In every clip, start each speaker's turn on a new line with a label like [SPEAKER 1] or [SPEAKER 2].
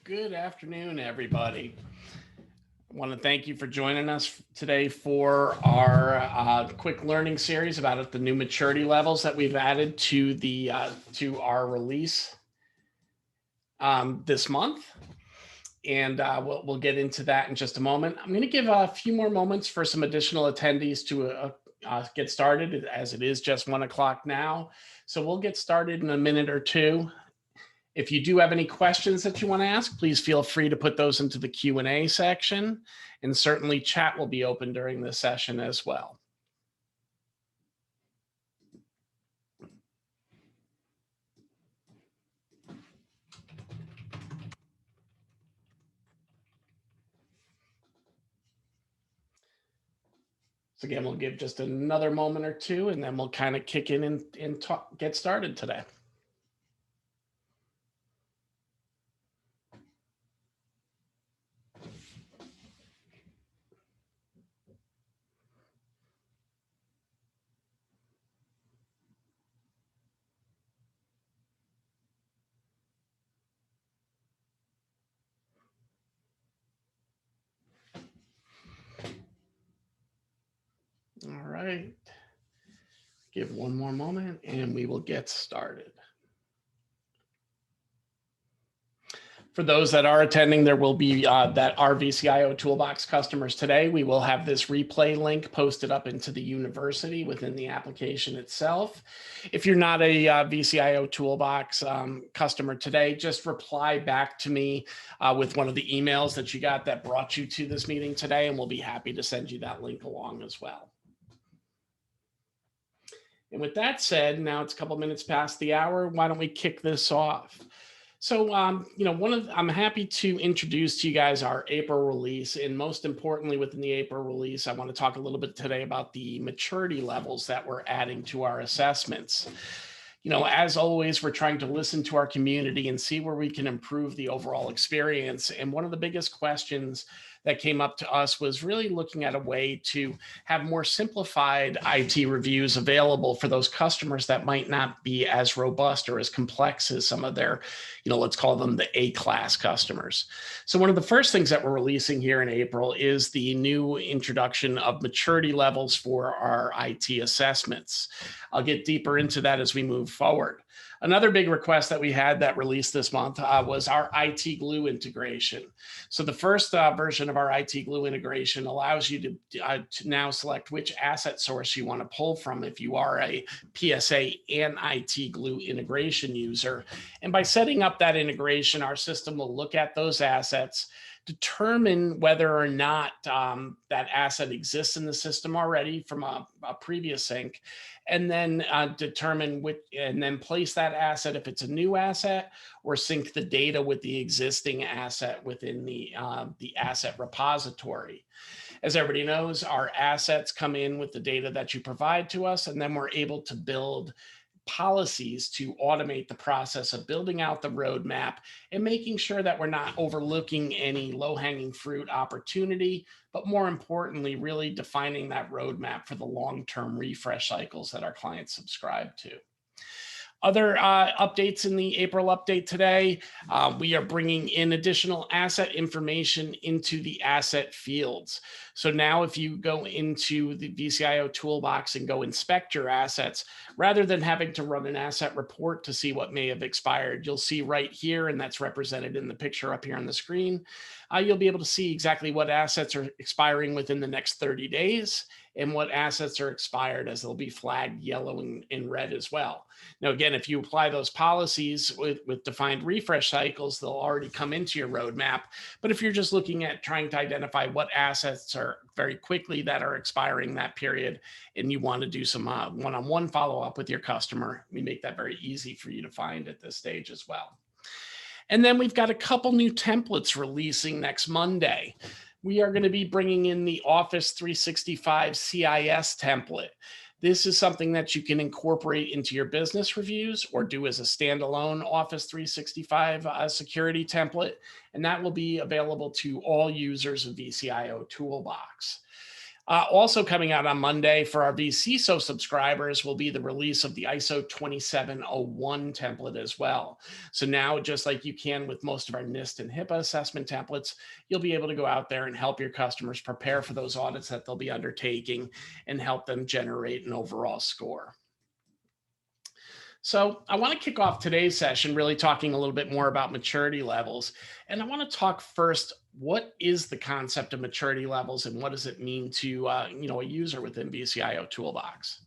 [SPEAKER 1] Good afternoon, everybody. I want to thank you for joining us today for our quick learning series about the new maturity levels that we've added to our release this month. And we'll get into that in just a moment. I'm going to give a few more moments for some additional attendees to get started, as it is just 1 o'clock now. So we'll get started in a minute or two. If you do have any questions that you want to ask, please feel free to put those into the Q&A section, and certainly chat will be open during this session as well. So again, we'll give just another moment or two, and then we'll kind of kick in and get started today. All right, give one more moment and we will get started. For those that are attending, there will be that our VCIO Toolbox customers today. We will have this replay link posted up into the university within the application itself. If you're not a VCIO Toolbox customer today, just reply back to me with one of the emails that you got that brought you to this meeting today, and we'll be happy to send you that link along as well. And with that said, now it's a couple minutes past the hour. Why don't we kick this off? So, I'm happy to introduce to you guys our April release. And most importantly, within the April release, I want to talk a little bit today about the maturity levels that we're adding to our assessments. As always, we're trying to listen to our community and see where we can improve the overall experience. And one of the biggest questions that came up to us was really looking at a way to have more simplified IT reviews available for those customers that might not be as robust or as complex as some of their, let's call them the A-class customers. So one of the first things that we're releasing here in April is the new introduction of maturity levels for our IT assessments. I'll get deeper into that as we move forward. Another big request that we had that released this month was our IT Glue integration. So the first version of our IT Glue integration allows you to now select which asset source you want to pull from if you are a PSA and IT Glue integration user. And by setting up that integration, our system will look at those assets, determine whether or not that asset exists in the system already from a previous sync, and then determine and then place that asset if it's a new asset, or sync the data with the existing asset within the asset repository. As everybody knows, our assets come in with the data that you provide to us, and then we're able to build policies to automate the process of building out the roadmap and making sure that we're not overlooking any low-hanging fruit opportunity, but more importantly, really defining that roadmap for the long-term refresh cycles that our clients subscribe to. Other updates in the April update today, we are bringing in additional asset information into the asset fields. So now if you go into the VCIO Toolbox and go inspect your assets, rather than having to run an asset report to see what may have expired, you'll see right here, and that's represented in the picture up here on the screen, you'll be able to see exactly what assets are expiring within the next 30 days and what assets are expired, as they'll be flagged yellow and red as well. Now, again, if you apply those policies with defined refresh cycles, they'll already come into your roadmap. But if you're just looking at trying to identify what assets are very quickly that are expiring that period, and you want to do some one-on-one follow-up with your customer, we make that very easy for you to find at this stage as well. And then we've got a couple new templates releasing next Monday. We are going to be bringing in the Office 365 CIS template. This is something that you can incorporate into your business reviews or do as a standalone Office 365 security template, and that will be available to all users of VCIO Toolbox. Also coming out on Monday for our vCISO subscribers will be the release of the ISO 2701 template as well. So now, just like you can with most of our NIST and HIPAA assessment templates, you'll be able to go out there and help your customers prepare for those audits that they'll be undertaking and help them generate an overall score. So I want to kick off today's session really talking a little bit more about maturity levels. And I want to talk first, what is the concept of maturity levels and what does it mean to a user within BCIO Toolbox?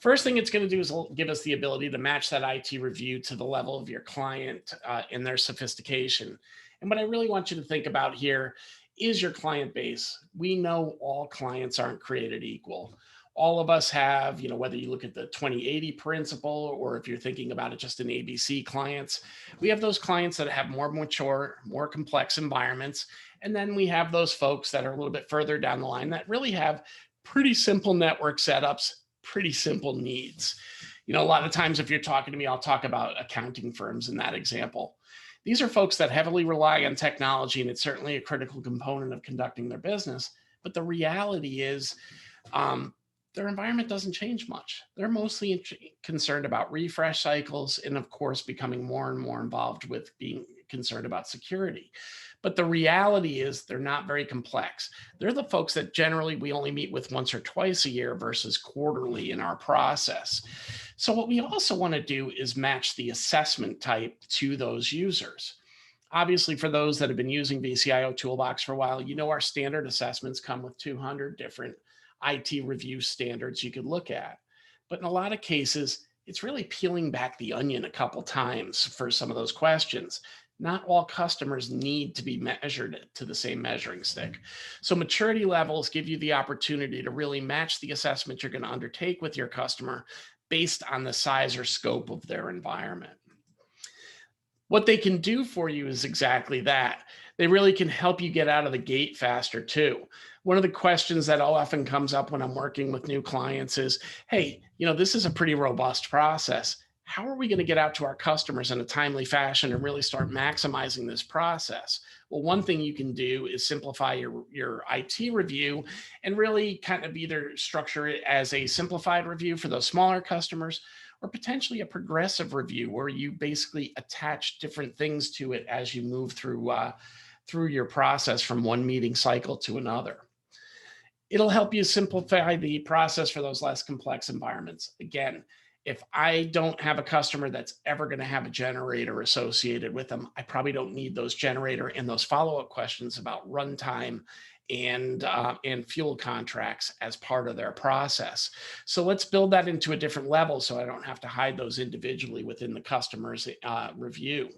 [SPEAKER 1] First thing it's going to do is give us the ability to match that IT review to the level of your client in their sophistication. And what I really want you to think about here is your client base. We know all clients aren't created equal. All of us have, whether you look at the 2080 principle or if you're thinking about it just in ABC clients, we have those clients that have more mature, more complex environments. And then we have those folks that are a little bit further down the line that really have pretty simple network setups, pretty simple needs. A lot of times if you're talking to me, I'll talk about accounting firms in that example. These are folks that heavily rely on technology, and it's certainly a critical component of conducting their business. But the reality is, their environment doesn't change much. They're mostly concerned about refresh cycles and, of course, becoming more and more involved with being concerned about security. But the reality is they're not very complex. They're the folks that generally we only meet with once or twice a year versus quarterly in our process. So what we also want to do is match the assessment type to those users. Obviously, for those that have been using BCIO Toolbox for a while, our standard assessments come with 200 different IT review standards you could look at. But in a lot of cases, it's really peeling back the onion a couple times for some of those questions. Not all customers need to be measured to the same measuring stick. So maturity levels give you the opportunity to really match the assessment you're going to undertake with your customer based on the size or scope of their environment. What they can do for you is exactly that. They really can help you get out of the gate faster too. One of the questions that often comes up when I'm working with new clients is, hey, this is a pretty robust process. How are we going to get out to our customers in a timely fashion and really start maximizing this process? Well, one thing you can do is simplify your IT review and really kind of either structure it as a simplified review for those smaller customers, or potentially a progressive review where you basically attach different things to it as you move through your process from one meeting cycle to another. It'll help you simplify the process for those less complex environments. Again, if I don't have a customer that's ever going to have a generator associated with them, I probably don't need those generator and those follow-up questions about runtime and fuel contracts as part of their process. So let's build that into a different level so I don't have to hide those individually within the customer's review.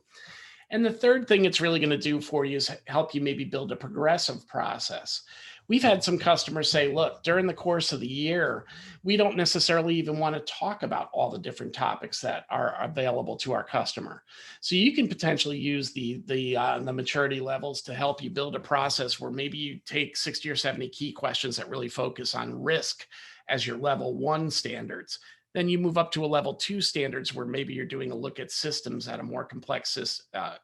[SPEAKER 1] And the third thing it's really going to do for you is help you maybe build a progressive process. We've had some customers say, look, during the course of the year, we don't necessarily even want to talk about all the different topics that are available to our customer. So you can potentially use the maturity levels to help you build a process where maybe you take 60 or 70 key questions that really focus on risk as your level 1 standards. Then you move up to a level 2 standards where maybe you're doing a look at systems at a more complex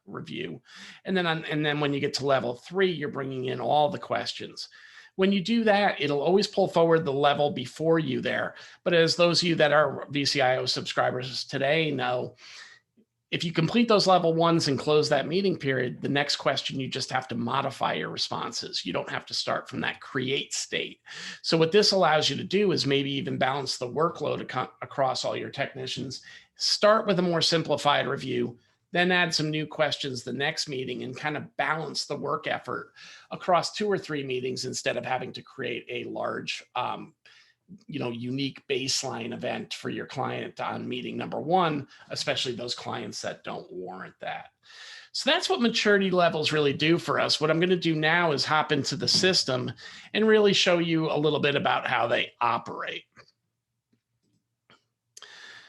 [SPEAKER 1] review. And then when you get to level 3, you're bringing in all the questions. When you do that, it'll always pull forward the level before you there. But as those of you that are VCIO subscribers today know, if you complete those level 1s and close that meeting period, the next question, you just have to modify your responses. You don't have to start from that create state. So what this allows you to do is maybe even balance the workload across all your technicians. Start with a more simplified review, then add some new questions the next meeting and kind of balance the work effort across 2 or 3 meetings instead of having to create a large unique baseline event for your client on meeting number 1, especially those clients that don't warrant that. So that's what maturity levels really do for us. What I'm going to do now is hop into the system and really show you a little bit about how they operate.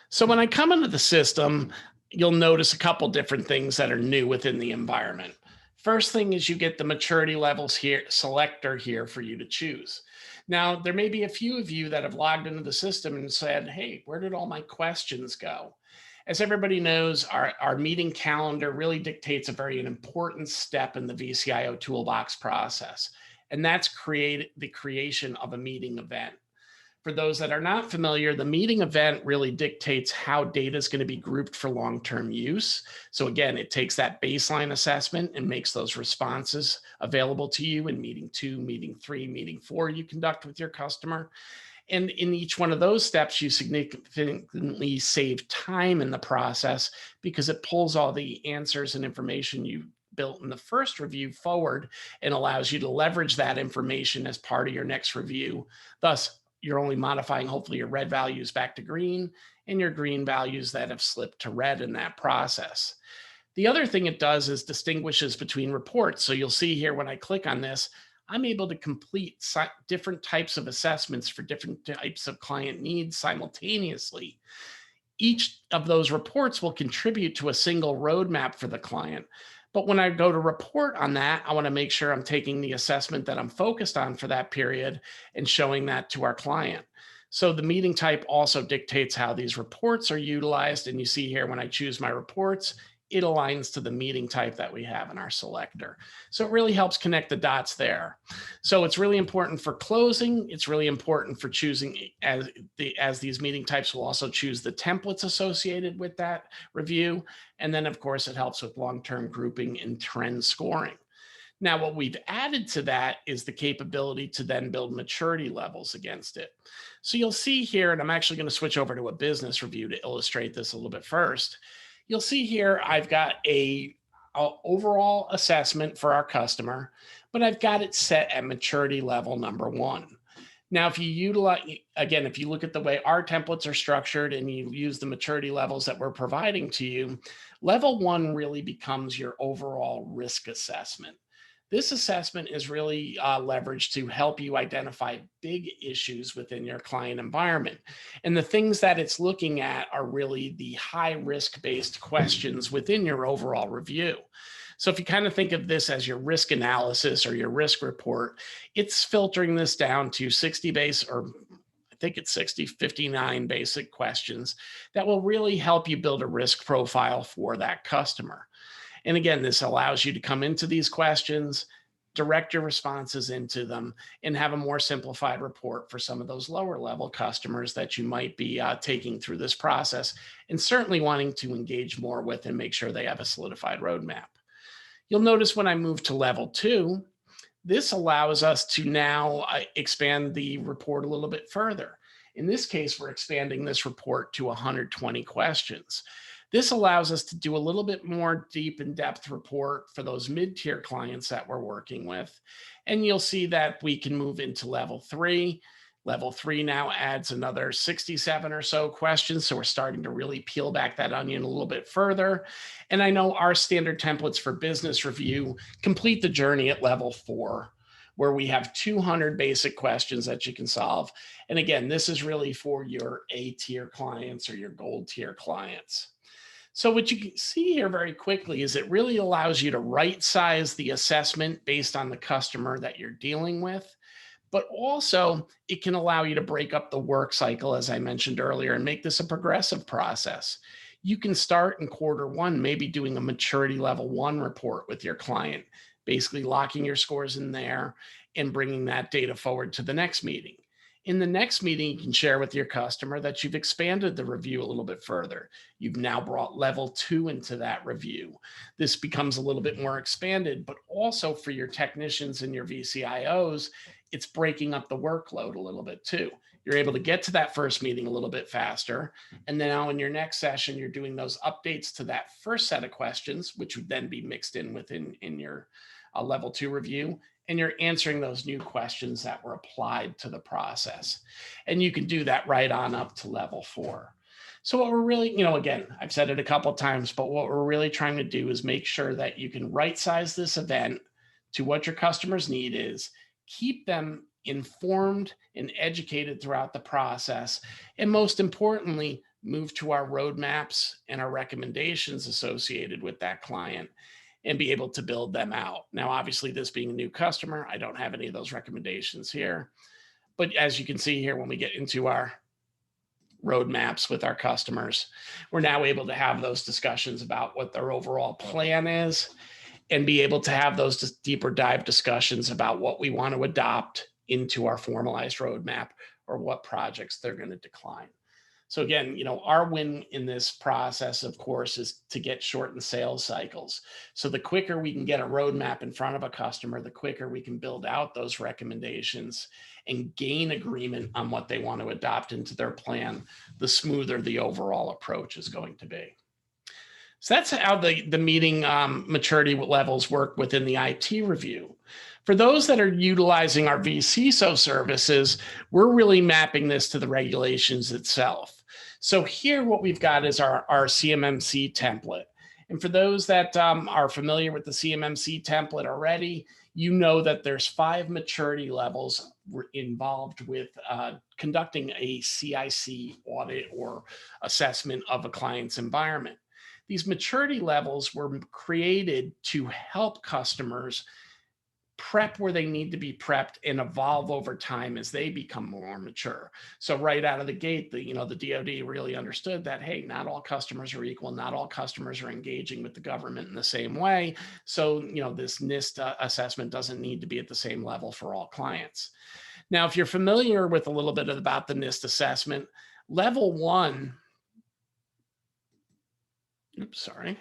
[SPEAKER 1] So when I come into the system, you'll notice a couple different things that are new within the environment. First thing is you get the maturity levels here, selector here for you to choose. Now, there may be a few of you that have logged into the system and said, hey, where did all my questions go? As everybody knows, our meeting calendar really dictates a very important step in the VCIO Toolbox process. And that's the creation of a meeting event. For those that are not familiar, the meeting event really dictates how data is going to be grouped for long-term use. So again, it takes that baseline assessment and makes those responses available to you in meeting 2, meeting 3, meeting 4 you conduct with your customer. And in each one of those steps, you significantly save time in the process because it pulls all the answers and information you built in the first review forward and allows you to leverage that information as part of your next review. Thus, you're only modifying hopefully your red values back to green and your green values that have slipped to red in that process. The other thing it does is distinguishes between reports. So you'll see here when I click on this, I'm able to complete different types of assessments for different types of client needs simultaneously. Each of those reports will contribute to a single roadmap for the client. But when I go to report on that, I want to make sure I'm taking the assessment that I'm focused on for that period and showing that to our client. So the meeting type also dictates how these reports are utilized. And you see here when I choose my reports, it aligns to the meeting type that we have in our selector. So it really helps connect the dots there. So it's really important for closing. It's really important for choosing as these meeting types will also choose the templates associated with that review. And then of course it helps with long-term grouping and trend scoring. Now, what we've added to that is the capability to then build maturity levels against it. So you'll see here, and I'm actually going to switch over to a business review to illustrate this a little bit first. You'll see here, I've got a overall assessment for our customer, but I've got it set at maturity level number 1. Now, if you utilize, again, if you look at the way our templates are structured and you use the maturity levels that we're providing to you, level 1 really becomes your overall risk assessment. This assessment is really leveraged to help you identify big issues within your client environment. And the things that it's looking at are really the high risk based questions within your overall review. So if you kind of think of this as your risk analysis or your risk report, it's filtering this down to 60 base, or I think it's 59 basic questions that will really help you build a risk profile for that customer. And again, this allows you to come into these questions, direct your responses into them, and have a more simplified report for some of those lower level customers that you might be taking through this process and certainly wanting to engage more with and make sure they have a solidified roadmap. You'll notice when I move to level 2, this allows us to now expand the report a little bit further. In this case, we're expanding this report to 120 questions. This allows us to do a little bit more deep in-depth report for those mid-tier clients that we're working with. And you'll see that we can move into level 3. Level 3 now adds another 67 or so questions. So we're starting to really peel back that onion a little bit further. And I know our standard templates for business review complete the journey at level 4, where we have 200 basic questions that you can solve. And again, this is really for your A-tier clients or your gold tier clients. So what you can see here very quickly is it really allows you to right size the assessment based on the customer that you're dealing with, but also it can allow you to break up the work cycle, as I mentioned earlier, and make this a progressive process. You can start in quarter 1, maybe doing a maturity level 1 report with your client, basically locking your scores in there and bringing that data forward to the next meeting. In the next meeting, you can share with your customer that you've expanded the review a little bit further. You've now brought level 2 into that review. This becomes a little bit more expanded, but also for your technicians and your VCIOs, it's breaking up the workload a little bit too. You're able to get to that first meeting a little bit faster. And then now in your next session, you're doing those updates to that first set of questions, which would then be mixed in within your level 2 review. And you're answering those new questions that were applied to the process. And you can do that right on up to level 4. So what we're really, again, I've said it a couple of times, but what we're really trying to do is make sure that you can right size this event to what your customers' need is, keep them informed and educated throughout the process, and most importantly, move to our roadmaps and our recommendations associated with that client and be able to build them out. Now, obviously, this being a new customer, I don't have any of those recommendations here. But as you can see here, when we get into our roadmaps with our customers, we're now able to have those discussions about what their overall plan is and be able to have those deeper dive discussions about what we want to adopt into our formalized roadmap or what projects they're going to decline. So again, our win in this process, of course, is to get shortened sales cycles. So the quicker we can get a roadmap in front of a customer, the quicker we can build out those recommendations and gain agreement on what they want to adopt into their plan, the smoother the overall approach is going to be. So that's how the meeting maturity levels work within the IT review. For those that are utilizing our vCISO services, we're really mapping this to the regulations itself. So here what we've got is our CMMC template. And for those that are familiar with the CMMC template already, you know that there's 5 maturity levels involved with conducting a CIC audit or assessment of a client's environment. These maturity levels were created to help customers prep where they need to be prepped and evolve over time as they become more mature. So right out of the gate, the DoD really understood that, hey, not all customers are equal. Not all customers are engaging with the government in the same way. So, this NIST assessment doesn't need to be at the same level for all clients. Now, if you're familiar with a little bit about the NIST assessment, level 1, oops, sorry.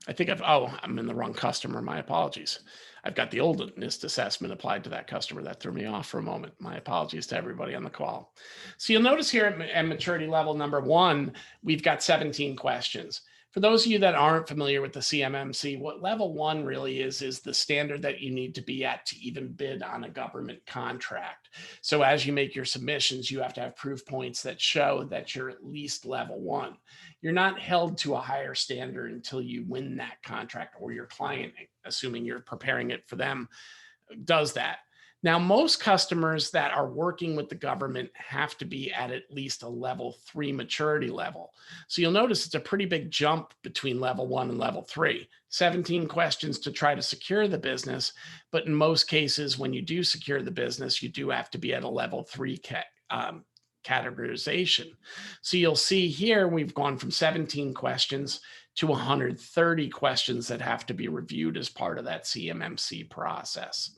[SPEAKER 1] I think I'm in the wrong customer. My apologies. I've got the old NIST assessment applied to that customer. That threw me off for a moment. My apologies to everybody on the call. So you'll notice here at maturity level number 1, we've got 17 questions. For those of you that aren't familiar with the CMMC, what level 1 really is the standard that you need to be at to even bid on a government contract. So as you make your submissions, you have to have proof points that show that you're at least level 1. You're not held to a higher standard until you win that contract or your client, assuming you're preparing it for them, does that. Now, most customers that are working with the government have to be at least a level 3 maturity level. So you'll notice it's a pretty big jump between level 1 and level 3. 17 questions to try to secure the business. But in most cases, when you do secure the business, you do have to be at a level 3 categorization. So you'll see here, we've gone from 17 questions to 130 questions that have to be reviewed as part of that CMMC process.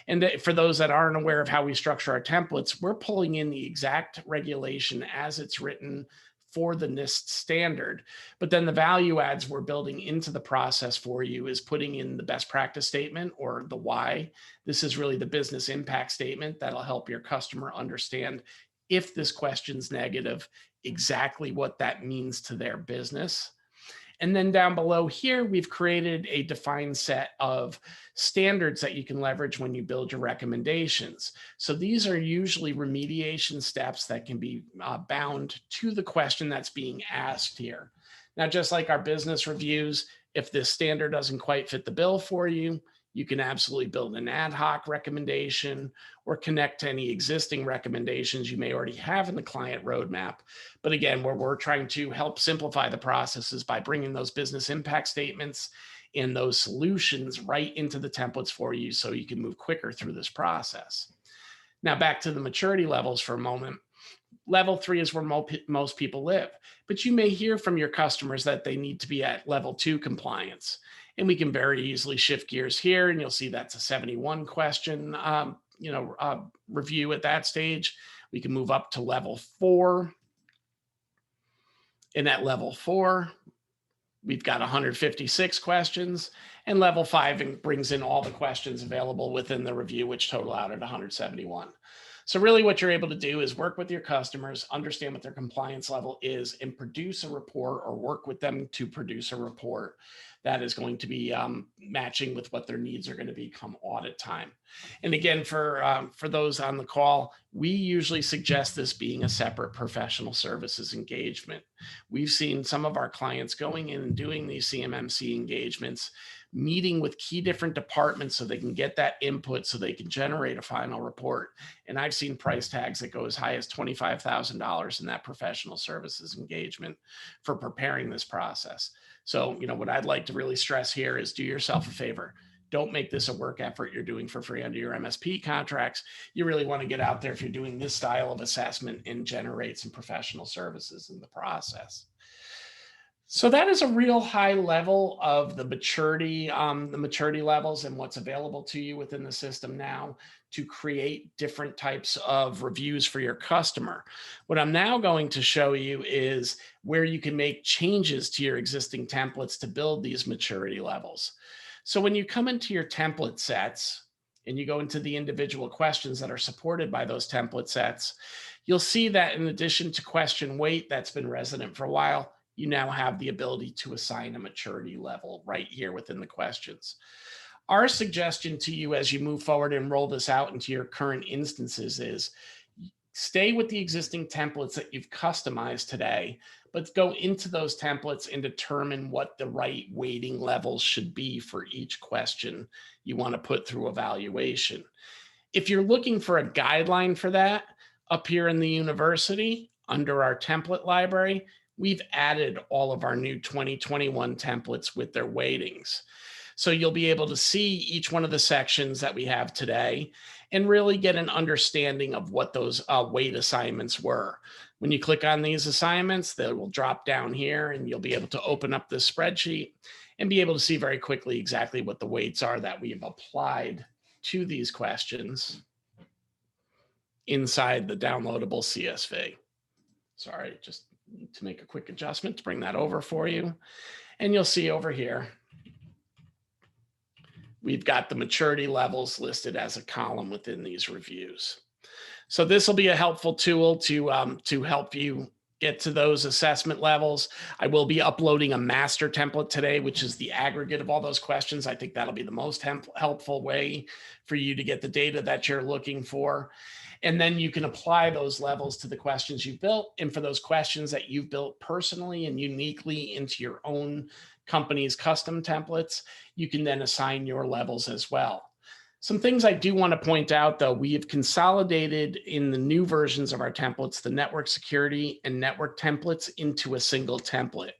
[SPEAKER 1] And for those that aren't aware of how we structure our templates, we're pulling in the exact regulation as it's written for the NIST standard. But then the value adds we're building into the process for you is putting in the best practice statement, or the why. This is really the business impact statement that'll help your customer understand, if this question's negative, exactly what that means to their business. And then down below here, we've created a defined set of standards that you can leverage when you build your recommendations. So these are usually remediation steps that can be bound to the question that's being asked here. Now, just like our business reviews, if this standard doesn't quite fit the bill for you, you can absolutely build an ad hoc recommendation or connect to any existing recommendations you may already have in the client roadmap. But again, where we're trying to help simplify the processes by bringing those business impact statements and those solutions right into the templates for you so you can move quicker through this process. Now, back to the maturity levels for a moment. Level 3 is where most people live, but you may hear from your customers that they need to be at level 2 compliance. And we can very easily shift gears here, and you'll see that's a 71 question review at that stage. We can move up to level 4. And at level 4, we've got 156 questions, and level 5 brings in all the questions available within the review, which total out at 171. So really what you're able to do is work with your customers, understand what their compliance level is, and produce a report, or work with them to produce a report that is going to be matching with what their needs are going to be come audit time. And again, for those on the call, we usually suggest this being a separate professional services engagement. We've seen some of our clients going in and doing these CMMC engagements, meeting with key different departments so they can get that input so they can generate a final report. And I've seen price tags that go as high as $25,000 in that professional services engagement for preparing this process. So, what I'd like to really stress here is, do yourself a favor. Don't make this a work effort you're doing for free under your MSP contracts. You really want to get out there if you're doing this style of assessment and generate some professional services in the process. So that is a real high level of the maturity levels and what's available to you within the system now to create different types of reviews for your customer. What I'm now going to show you is where you can make changes to your existing templates to build these maturity levels. So when you come into your template sets and you go into the individual questions that are supported by those template sets, you'll see that in addition to question weight that's been resident for a while, you now have the ability to assign a maturity level right here within the questions. Our suggestion to you as you move forward and roll this out into your current instances is stay with the existing templates that you've customized today, but go into those templates and determine what the right weighting levels should be for each question you want to put through evaluation. If you're looking for a guideline for that, up here in the university, under our template library, we've added all of our new 2021 templates with their weightings. So you'll be able to see each one of the sections that we have today and really get an understanding of what those weight assignments were. When you click on these assignments, they will drop down here and you'll be able to open up this spreadsheet and be able to see very quickly exactly what the weights are that we've applied to these questions inside the downloadable CSV. Sorry, just need to make a quick adjustment to bring that over for you. And you'll see over here, we've got the maturity levels listed as a column within these reviews. So this will be a helpful tool to help you get to those assessment levels. I will be uploading a master template today, which is the aggregate of all those questions. I think that'll be the most helpful way for you to get the data that you're looking for. And then you can apply those levels to the questions you've built. And for those questions that you've built personally and uniquely into your own company's custom templates, you can then assign your levels as well. Some things I do want to point out, though, we have consolidated in the new versions of our templates, the network security and network templates into a single template.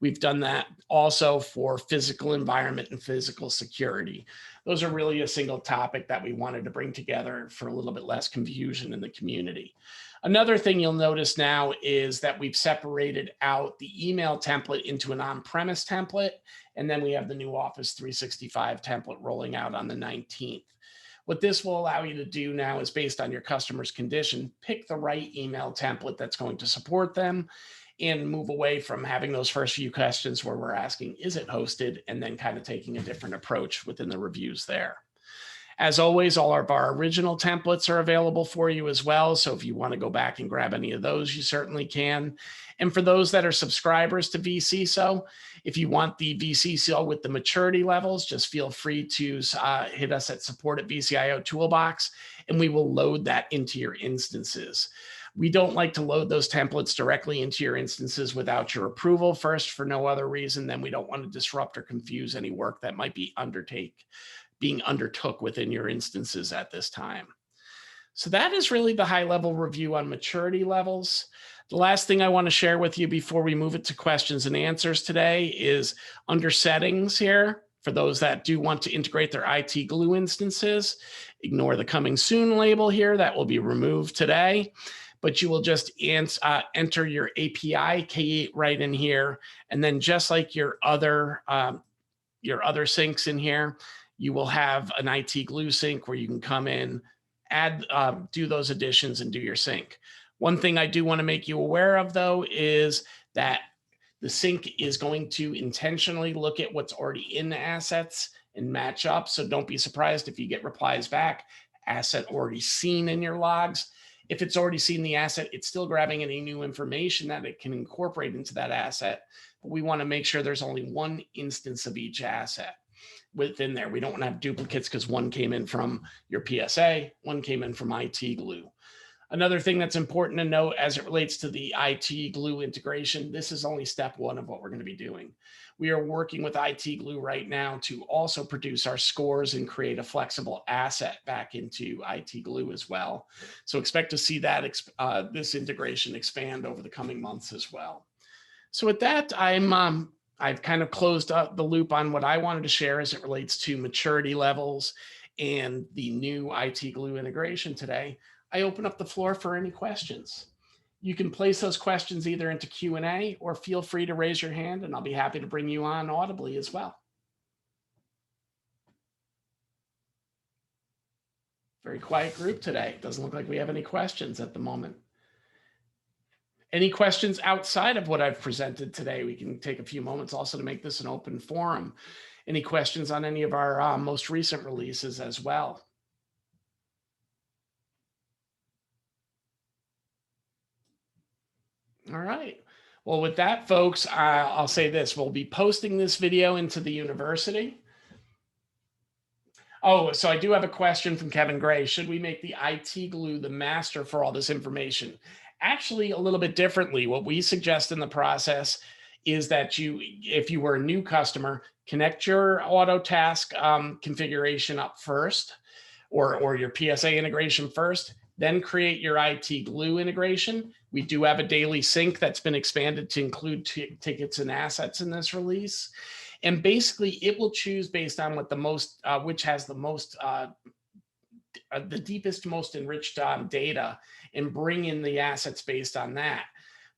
[SPEAKER 1] We've done that also for physical environment and physical security. Those are really a single topic that we wanted to bring together for a little bit less confusion in the community. Another thing you'll notice now is that we've separated out the email template into an on-premise template, and then we have the new Office 365 template rolling out on the 19th. What this will allow you to do now is, based on your customer's condition, pick the right email template that's going to support them and move away from having those first few questions where we're asking, is it hosted? And then kind of taking a different approach within the reviews there. As always, all of our original templates are available for you as well. So if you want to go back and grab any of those, you certainly can. And for those that are subscribers to vCISO, if you want the vCISO with the maturity levels, just feel free to hit us at support@VCIO Toolbox, and we will load that into your instances. We don't like to load those templates directly into your instances without your approval first, for no other reason than we don't want to disrupt or confuse any work that might be being undertook within your instances at this time. So that is really the high level review on maturity levels. The last thing I want to share with you before we move it to questions and answers today is under settings here. For those that do want to integrate their IT Glue instances, ignore the coming soon label here. That will be removed today. But you will just enter your API key right in here. And then just like your other syncs in here, you will have an IT Glue sync where you can come in, add, do those additions and do your sync. One thing I do want to make you aware of, though, is that the sync is going to intentionally look at what's already in the assets and match up. So don't be surprised if you get replies back, asset already seen in your logs. If it's already seen the asset, it's still grabbing any new information that it can incorporate into that asset. But we want to make sure there's only one instance of each asset within there. We don't want to have duplicates because one came in from your PSA, one came in from IT Glue. Another thing that's important to note as it relates to the IT Glue integration, this is only step one of what we're going to be doing. We are working with IT Glue right now to also produce our scores and create a flexible asset back into IT Glue as well. So expect to see that this integration expand over the coming months as well. So with that, I've kind of closed up the loop on what I wanted to share as it relates to maturity levels and the new IT Glue integration today. I open up the floor for any questions. You can place those questions either into Q&A or feel free to raise your hand and I'll be happy to bring you on audibly as well. Very quiet group today. Doesn't look like we have any questions at the moment. Any questions outside of what I've presented today? We can take a few moments also to make this an open forum. Any questions on any of our most recent releases as well? All right. Well, with that, folks, I'll say this. We'll be posting this video into the university. Oh, so I do have a question from Kevin Gray. Should we make the IT glue the master for all this information? Actually, a little bit differently. What we suggest in the process is that if you were a new customer, connect your Autotask configuration up first, or your PSA integration first, then create your IT glue integration. We do have a daily sync that's been expanded to include tickets and assets in this release. And basically it will choose based on what which has the most, the deepest, most enriched data, and bring in the assets based on that.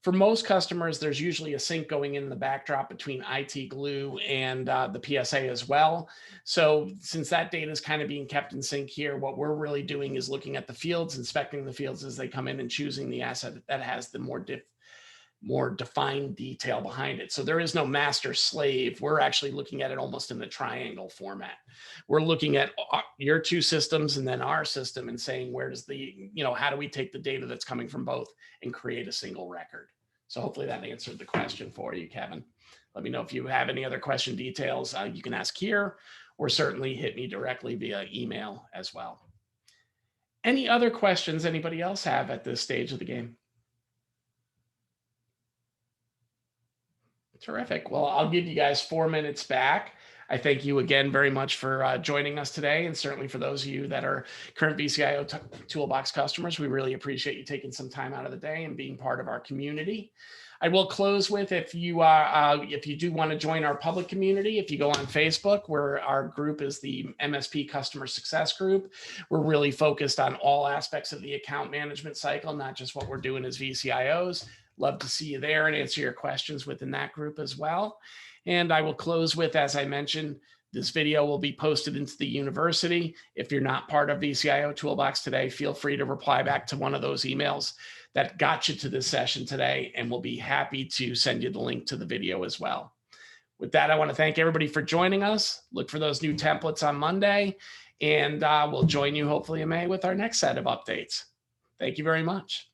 [SPEAKER 1] For most customers, there's usually a sync going in the backdrop between IT glue and the PSA as well. So since that data is kind of being kept in sync here, what we're really doing is looking at the fields, inspecting the fields as they come in, and choosing the asset that has the more defined detail behind it. So there is no master slave. We're actually looking at it almost in the triangle format. We're looking at your two systems and then our system and saying, where does how do we take the data that's coming from both and create a single record? So hopefully that answered the question for you, Kevin. Let me know if you have any other question details. You can ask here, or certainly hit me directly via email as well. Any other questions anybody else have at this stage of the game? Terrific. Well, I'll give you guys 4 minutes back. I thank you again very much for joining us today, and certainly for those of you that are current VCIO Toolbox customers, we really appreciate you taking some time out of the day and being part of our community. I will close with, if you do want to join our public community, if you go on Facebook, where our group is the MSP Customer Success Group, we're really focused on all aspects of the account management cycle, not just what we're doing as VCIOs. Love to see you there and answer your questions within that group as well. And I will close with, as I mentioned, this video will be posted into the university. If you're not part of VCIO Toolbox today, feel free to reply back to one of those emails that got you to this session today, and we'll be happy to send you the link to the video as well. With that, I want to thank everybody for joining us. Look for those new templates on Monday, and we'll join you hopefully in May with our next set of updates. Thank you very much.